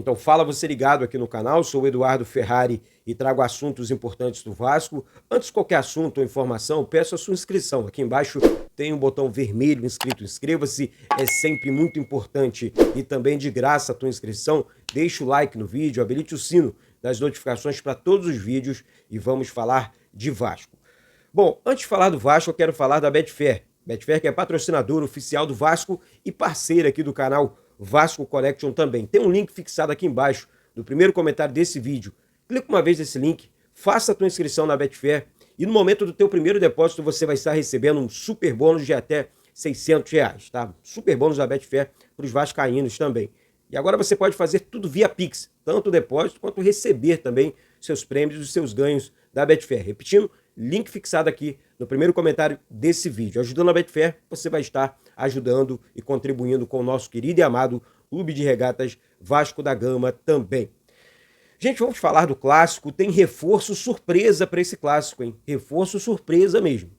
Então fala você ligado aqui no canal, sou o Eduardo Ferrari e trago assuntos importantes do Vasco. Antes de qualquer assunto ou informação, peço a sua inscrição. Aqui embaixo tem um botão vermelho inscrito, inscreva-se, é sempre muito importante e também de graça a tua inscrição. Deixa o like no vídeo, habilite o sino das notificações para todos os vídeos e vamos falar de Vasco. Bom, antes de falar do Vasco, eu quero falar da Betfair. Betfair que é patrocinador oficial do Vasco e parceira aqui do canal Vasco Connection também. Tem um link fixado aqui embaixo, no primeiro comentário desse vídeo. Clica uma vez nesse link, faça a tua inscrição na Betfair e no momento do teu primeiro depósito você vai estar recebendo um super bônus de até R$ 600, tá? Super bônus da Betfair para os vascaínos também. E agora você pode fazer tudo via Pix, tanto o depósito quanto receber também seus prêmios e seus ganhos da Betfair. Repetindo, link fixado aqui no primeiro comentário desse vídeo. Ajudando a Betfair, você vai estar ajudando e contribuindo com o nosso querido e amado Clube de Regatas Vasco da Gama também. Gente, vamos falar do clássico. Tem reforço surpresa para esse clássico, hein? Reforço surpresa mesmo.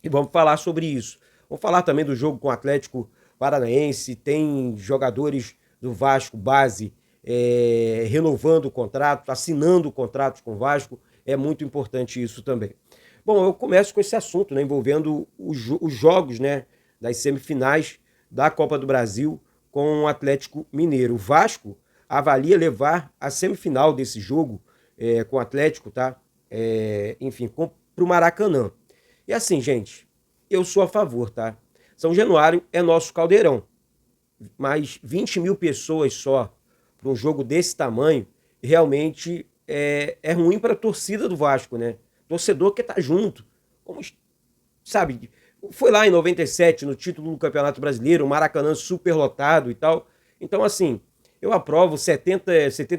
E vamos falar sobre isso. Vamos falar também do jogo com o Atlético Paranaense. Tem jogadores do Vasco base renovando o contrato, assinando contratos com o Vasco. É muito importante isso também. Bom, eu começo com esse assunto, né, envolvendo os jogos, né, das semifinais da Copa do Brasil com o Atlético Mineiro. O Vasco avalia levar a semifinal desse jogo com o Atlético, tá? Enfim, para o Maracanã. E assim, gente, eu sou a favor, tá? São Januário é nosso caldeirão, mas 20 mil pessoas só para um jogo desse tamanho realmente é ruim para a torcida do Vasco, né? Torcedor que tá junto, como, sabe, foi lá em 97 no título do Campeonato Brasileiro, o Maracanã superlotado e tal. Então, assim, eu aprovo 70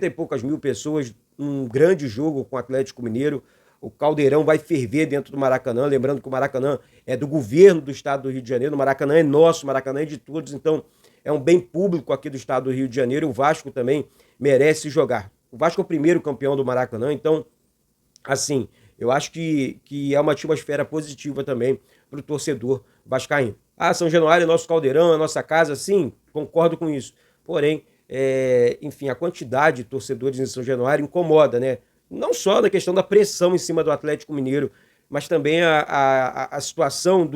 e poucas mil pessoas, um grande jogo com o Atlético Mineiro. O caldeirão vai ferver dentro do Maracanã, lembrando que o Maracanã é do governo do estado do Rio de Janeiro, o Maracanã é nosso, o Maracanã é de todos, então é um bem público aqui do estado do Rio de Janeiro, e o Vasco também merece jogar. O Vasco é o primeiro campeão do Maracanã, então, assim, eu acho que é uma atmosfera positiva também para o torcedor vascaíno. Ah, São Januário é nosso caldeirão, é nossa casa, sim, concordo com isso. Porém, enfim, a quantidade de torcedores em São Januário incomoda, né? Não só na questão da pressão em cima do Atlético Mineiro, mas também a situação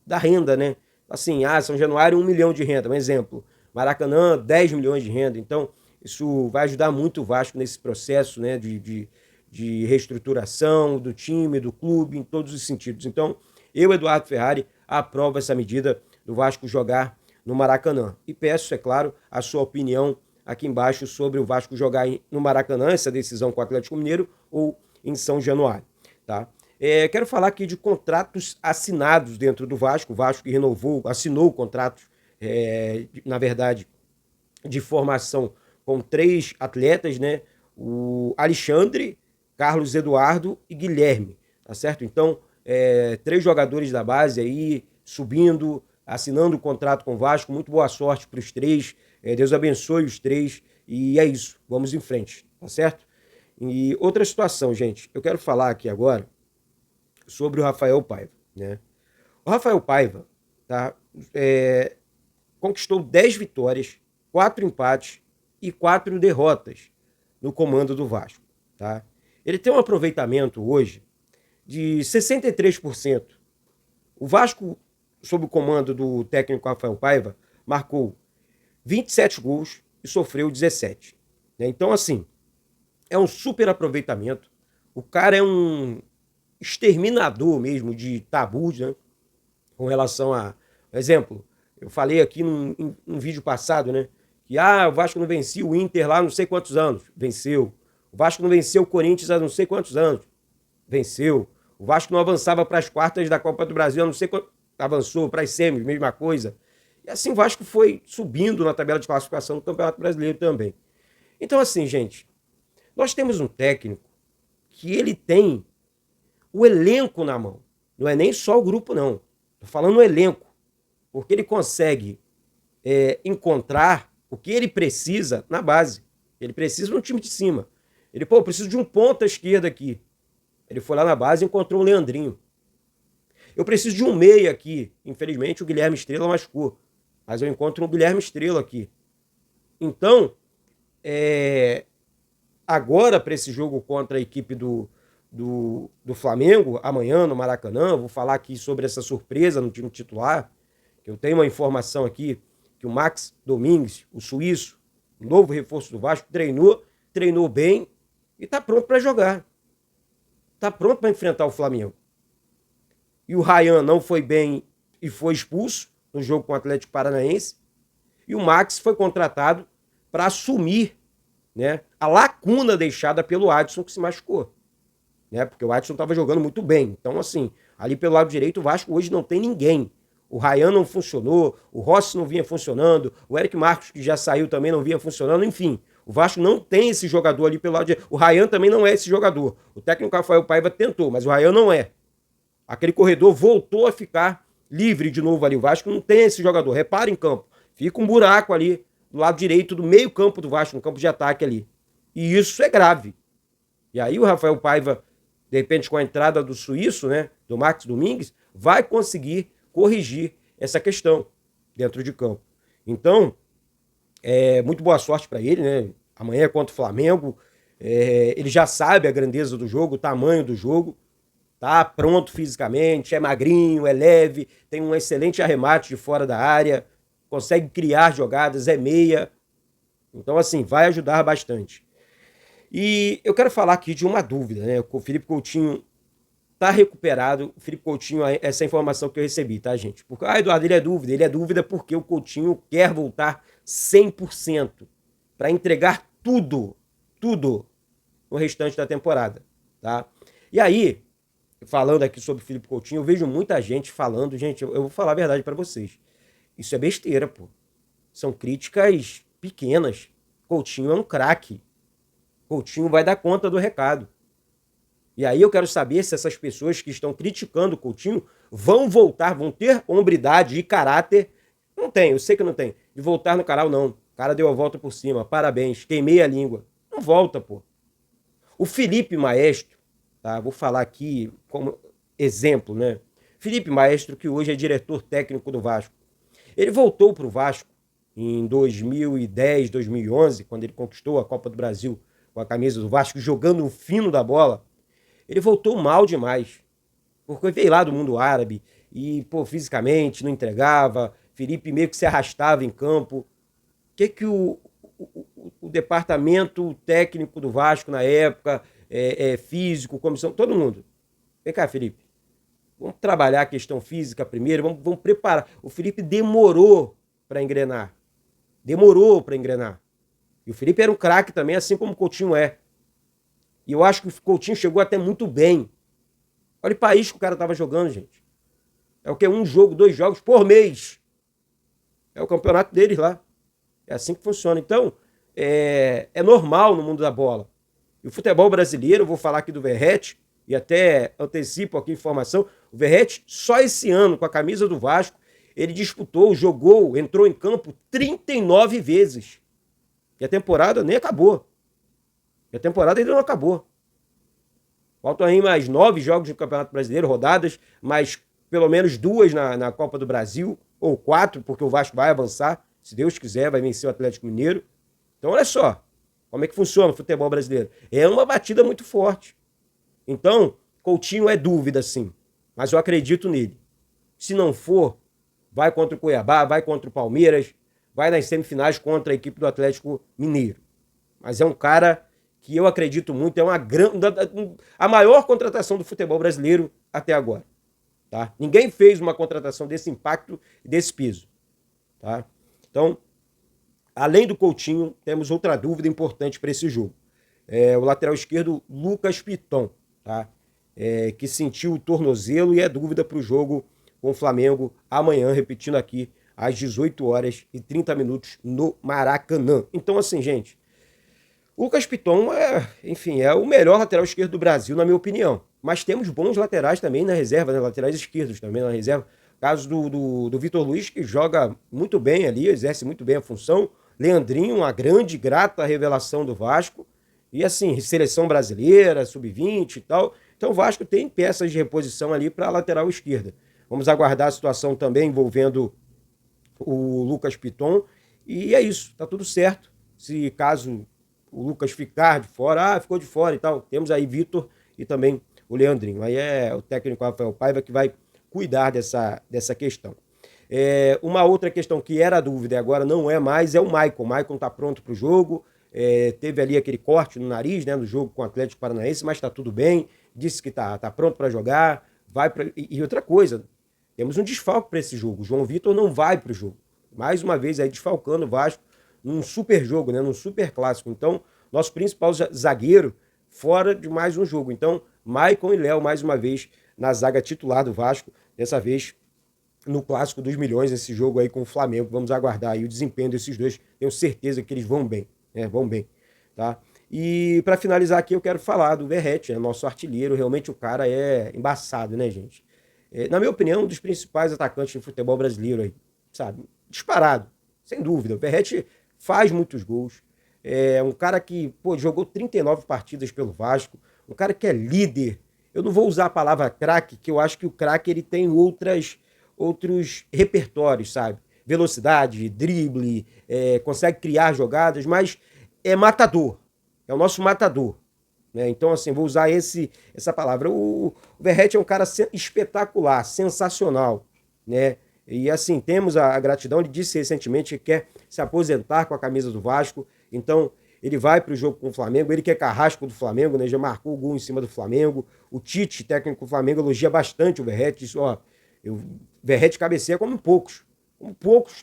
da renda, né? Assim, São Januário 1 milhão de renda, um exemplo. Maracanã, 10 milhões de renda. Então, isso vai ajudar muito o Vasco nesse processo, né, de reestruturação do time, do clube, em todos os sentidos. Então, eu, Eduardo Ferrari, aprovo essa medida do Vasco jogar no Maracanã. E peço, é claro, a sua opinião aqui embaixo sobre o Vasco jogar no Maracanã, essa decisão com o Atlético Mineiro, ou em São Januário, tá? Quero falar aqui de contratos assinados dentro do Vasco. O Vasco que assinou contratos, na verdade, de formação com 3 atletas, né? O Alexandre, Carlos Eduardo e Guilherme, tá certo? Então, 3 jogadores da base aí, subindo, assinando o contrato com o Vasco. Muito boa sorte para os 3, Deus abençoe os 3, e é isso, vamos em frente, tá certo? E outra situação, gente, eu quero falar aqui agora sobre o Rafael Paiva, né? O Rafael Paiva, tá, conquistou 10 vitórias, 4 empates e 4 derrotas no comando do Vasco, tá? Ele tem um aproveitamento hoje de 63%. O Vasco, sob o comando do técnico Rafael Paiva, marcou 27 gols e sofreu 17. Né? Então, assim, é um super aproveitamento. O cara é um exterminador mesmo de tabus, né? Com relação a... Exemplo, eu falei aqui num vídeo passado, né? Que o Vasco não vencia o Inter lá há não sei quantos anos. Venceu. O Vasco não venceu o Corinthians há não sei quantos anos. Venceu. O Vasco não avançava para as quartas da Copa do Brasil há não sei quanto. Avançou para as semis, mesma coisa. E assim o Vasco foi subindo na tabela de classificação do Campeonato Brasileiro também. Então, assim, gente, nós temos um técnico que ele tem o elenco na mão. Não é nem só o grupo, não. Estou falando o elenco. Porque ele consegue encontrar o que ele precisa na base. Ele precisa no time de cima. Ele, preciso de um ponta esquerda aqui. Ele foi lá na base e encontrou o Leandrinho. Eu preciso de um meia aqui. Infelizmente, o Guilherme Estrela machucou. Mas eu encontro um Guilherme Estrela aqui. Então, agora, para esse jogo contra a equipe do Flamengo, amanhã no Maracanã, vou falar aqui sobre essa surpresa no time titular, que eu tenho uma informação aqui, que o Max Domingues, o suíço, o novo reforço do Vasco, treinou bem e está pronto para jogar. Está pronto para enfrentar o Flamengo. E o Ryan não foi bem e foi expulso no jogo com o Atlético Paranaense. E o Max foi contratado para assumir, né, a lacuna deixada pelo Adson, que se machucou. Né, porque o Adson estava jogando muito bem. Então, assim, ali pelo lado direito, o Vasco hoje não tem ninguém. O Ryan não funcionou, o Rossi não vinha funcionando, o Eric Marcos, que já saiu, também não vinha funcionando, enfim. O Vasco não tem esse jogador ali pelo lado direito. O Ryan também não é esse jogador. O técnico Rafael Paiva tentou, mas o Ryan não é. Aquele corredor voltou a ficar livre de novo ali. O Vasco não tem esse jogador. Repara em campo. Fica um buraco ali do lado direito do meio campo do Vasco, no campo de ataque ali. E isso é grave. E aí o Rafael Paiva, de repente com a entrada do suíço, né, do Max Domingues, vai conseguir corrigir essa questão dentro de campo. Então, muito boa sorte para ele, né? Amanhã é contra o Flamengo. Ele já sabe a grandeza do jogo, o tamanho do jogo. Tá pronto fisicamente, é magrinho, é leve, tem um excelente arremate de fora da área, consegue criar jogadas, é meia. Então, assim, vai ajudar bastante. E eu quero falar aqui de uma dúvida, né? O Felipe Coutinho tá recuperado. O Felipe Coutinho, essa informação que eu recebi, tá, gente? Porque, Eduardo, ele é dúvida porque o Coutinho quer voltar 100% para entregar tudo no restante da temporada, tá? E aí, falando aqui sobre o Felipe Coutinho, eu vejo muita gente falando, gente, eu vou falar a verdade para vocês. Isso é besteira, pô. São críticas pequenas. Coutinho é um craque. Coutinho vai dar conta do recado. E aí eu quero saber se essas pessoas que estão criticando o Coutinho vão voltar, vão ter hombridade e caráter. Não tem, eu sei que não tem. De voltar no canal, não. O cara deu a volta por cima, parabéns, queimei a língua. Não volta, pô. O Felipe Maestro, tá? Vou falar aqui como exemplo, né? Felipe Maestro, que hoje é diretor técnico do Vasco. Ele voltou para o Vasco em 2010, 2011, quando ele conquistou a Copa do Brasil com a camisa do Vasco, jogando o fino da bola. Ele voltou mal demais, porque veio lá do mundo árabe e, pô, fisicamente não entregava. Felipe meio que se arrastava em campo. O que o departamento técnico do Vasco na época, físico, comissão, todo mundo. Vem cá, Felipe. Vamos trabalhar a questão física primeiro, vamos preparar. O Felipe demorou para engrenar. E o Felipe era um craque também, assim como o Coutinho é. E eu acho que o Coutinho chegou até muito bem. Olha o país que o cara estava jogando, gente. É o que? 1 jogo, 2 jogos por mês. É o campeonato deles lá. É assim que funciona. Então, é normal no mundo da bola. E o futebol brasileiro, eu vou falar aqui do Verratti, e até antecipo aqui a informação, o Verratti, só esse ano, com a camisa do Vasco, ele disputou, jogou, entrou em campo 39 vezes. E a temporada nem acabou. E a temporada ainda não acabou. Faltam aí mais 9 jogos do Campeonato Brasileiro, rodadas, mais pelo menos 2 na Copa do Brasil, ou 4, porque o Vasco vai avançar, se Deus quiser, vai vencer o Atlético Mineiro. Então, olha só, como é que funciona o futebol brasileiro. É uma batida muito forte. Então, Coutinho é dúvida, sim, mas eu acredito nele. Se não for, vai contra o Cuiabá, vai contra o Palmeiras, vai nas semifinais contra a equipe do Atlético Mineiro. Mas é um cara que eu acredito muito, é a maior contratação do futebol brasileiro até agora. Tá? Ninguém fez uma contratação desse impacto e desse peso. Tá? Então, além do Coutinho, temos outra dúvida importante para esse jogo. O lateral esquerdo, Lucas Piton, tá? Que sentiu o tornozelo e é dúvida para o jogo com o Flamengo amanhã, repetindo aqui, às 18h30 no Maracanã. Então, assim, gente, o Lucas Piton é o melhor lateral esquerdo do Brasil, na minha opinião. Mas temos bons laterais também na reserva, né? Laterais esquerdos também na reserva. Caso do Vitor Luiz, que joga muito bem ali, exerce muito bem a função. Leandrinho, uma grande, grata revelação do Vasco. E assim, seleção brasileira, sub-20 e tal. Então o Vasco tem peças de reposição ali para a lateral esquerda. Vamos aguardar a situação também envolvendo o Lucas Piton. E é isso, tá tudo certo. Se caso o Lucas ficar de fora, ficou de fora e tal. Temos aí Vitor e também o Leandrinho. Aí é o técnico Rafael Paiva que vai cuidar dessa questão. Uma outra questão que era dúvida e agora não é mais é o Maicon. O Maicon está pronto para o jogo. Teve ali aquele corte no nariz, né, no jogo com o Atlético Paranaense, mas está tudo bem. Disse que tá pronto para jogar. E outra coisa, temos um desfalque para esse jogo. O João Vitor não vai para o jogo. Mais uma vez aí desfalcando o Vasco num super jogo, né, num super clássico. Então, nosso principal zagueiro fora de mais um jogo. Então, Maicon e Léo, mais uma vez, na zaga titular do Vasco, dessa vez no Clássico dos Milhões, esse jogo aí com o Flamengo. Vamos aguardar aí o desempenho desses dois. Tenho certeza que eles vão bem, né? Vão bem, tá? E para finalizar aqui, eu quero falar do Verratti, né? Nosso artilheiro. Realmente o cara é embaçado, né, gente? Na minha opinião, um dos principais atacantes do futebol brasileiro aí, sabe? Disparado, sem dúvida. O Verratti faz muitos gols. É um cara que, jogou 39 partidas pelo Vasco. Um cara que é líder. Eu não vou usar a palavra craque, que eu acho que o craque ele tem outros repertórios, sabe? Velocidade, drible, consegue criar jogadas, mas é matador. É o nosso matador. Né? Então, assim, vou usar essa palavra. O Verratti é um cara espetacular, sensacional, né? E, assim, temos a gratidão. Ele disse recentemente que quer se aposentar com a camisa do Vasco. Então, ele vai para o jogo com o Flamengo. Ele que é carrasco do Flamengo, né? Já marcou o gol em cima do Flamengo. O Tite, técnico do Flamengo, elogia bastante o Verratti. Diz, o Verratti cabeceia como poucos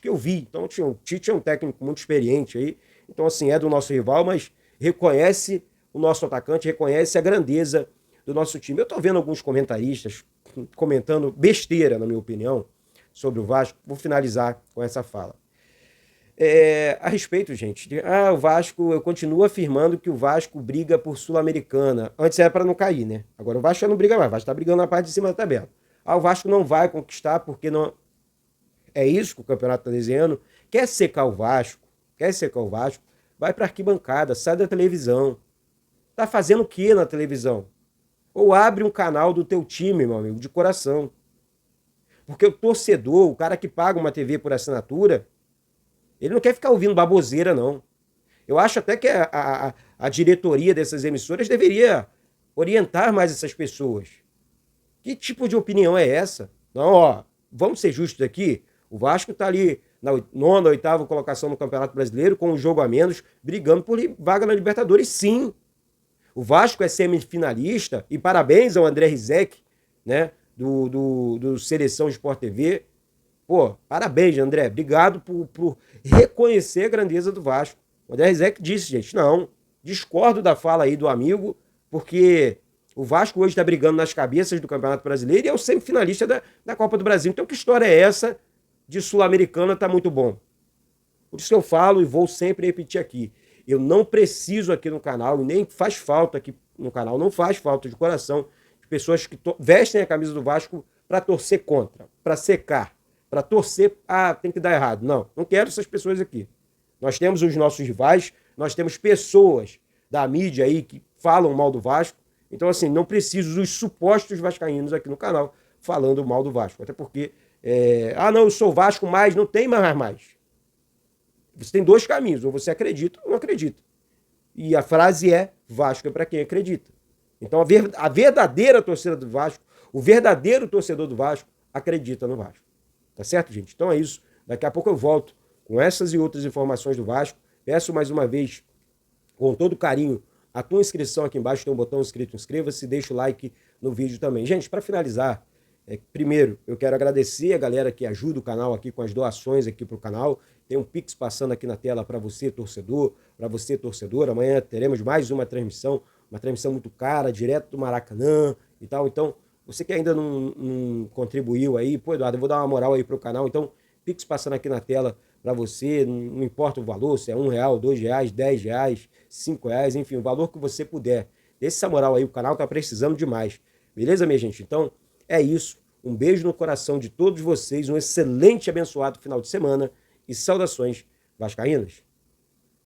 que eu vi. Então, o Tite é um técnico muito experiente aí. Então, assim, é do nosso rival, mas reconhece o nosso atacante, reconhece a grandeza do nosso time. Eu tô vendo alguns comentaristas comentando besteira, na minha opinião, sobre o Vasco. Vou finalizar com essa fala. A respeito, gente, o Vasco, eu continuo afirmando que o Vasco briga por Sul-Americana. Antes era para não cair, né? Agora o Vasco já não briga mais, o Vasco tá brigando na parte de cima da tabela. O Vasco não vai conquistar porque não... É isso que o campeonato está desenhando. Quer secar o Vasco, vai para arquibancada, sai da televisão. Tá fazendo o que na televisão? Ou abre um canal do teu time, meu amigo, de coração. Porque o torcedor, o cara que paga uma TV por assinatura, ele não quer ficar ouvindo baboseira, não. Eu acho até que a diretoria dessas emissoras deveria orientar mais essas pessoas. Que tipo de opinião é essa? Não, vamos ser justos aqui. O Vasco está ali na 9ª, 8ª colocação no Campeonato Brasileiro, com um jogo a menos, brigando por vaga na Libertadores, sim. O Vasco é semifinalista, e parabéns ao André Rizek, né, do Seleção Sport TV. Parabéns, André. Obrigado por reconhecer a grandeza do Vasco. O André Rizek disse, gente, não, discordo da fala aí do amigo, porque o Vasco hoje está brigando nas cabeças do Campeonato Brasileiro e é o semifinalista da Copa do Brasil. Então, que história é essa de Sul-Americana? Tá muito bom. Por isso que eu falo e vou sempre repetir aqui. Eu não preciso aqui no canal, e nem faz falta aqui no canal, não faz falta de coração, de pessoas que vestem a camisa do Vasco para torcer contra, para secar, para torcer, tem que dar errado. Não quero essas pessoas aqui. Nós temos os nossos rivais, nós temos pessoas da mídia aí que falam mal do Vasco. Então, assim, não preciso dos supostos vascaínos aqui no canal falando mal do Vasco. Até porque, não, eu sou Vasco, mas não tem mais. Você tem dois caminhos, ou você acredita ou não acredita. E a frase é, Vasco é para quem acredita. Então, a verdadeira torcida do Vasco, o verdadeiro torcedor do Vasco, acredita no Vasco. Tá certo, gente? Então é isso. Daqui a pouco eu volto com essas e outras informações do Vasco. Peço mais uma vez, com todo carinho, a tua inscrição aqui embaixo, tem um botão escrito inscreva-se, deixa o like no vídeo também. Gente, para finalizar, primeiro, eu quero agradecer a galera que ajuda o canal aqui com as doações aqui para o canal. Tem um Pix passando aqui na tela para você, torcedor, para você, torcedora. Amanhã teremos mais uma transmissão muito cara, direto do Maracanã e tal. Então, você que ainda não contribuiu aí, Eduardo, eu vou dar uma moral aí para o canal. Então, Pix passando aqui na tela para você, não importa o valor, se é R$1, R$2, R$10, R$5, enfim, o valor que você puder. Dê essa moral aí, o canal tá precisando demais. Beleza, minha gente? Então, é isso. Um beijo no coração de todos vocês, um excelente e abençoado final de semana e saudações vascaínas.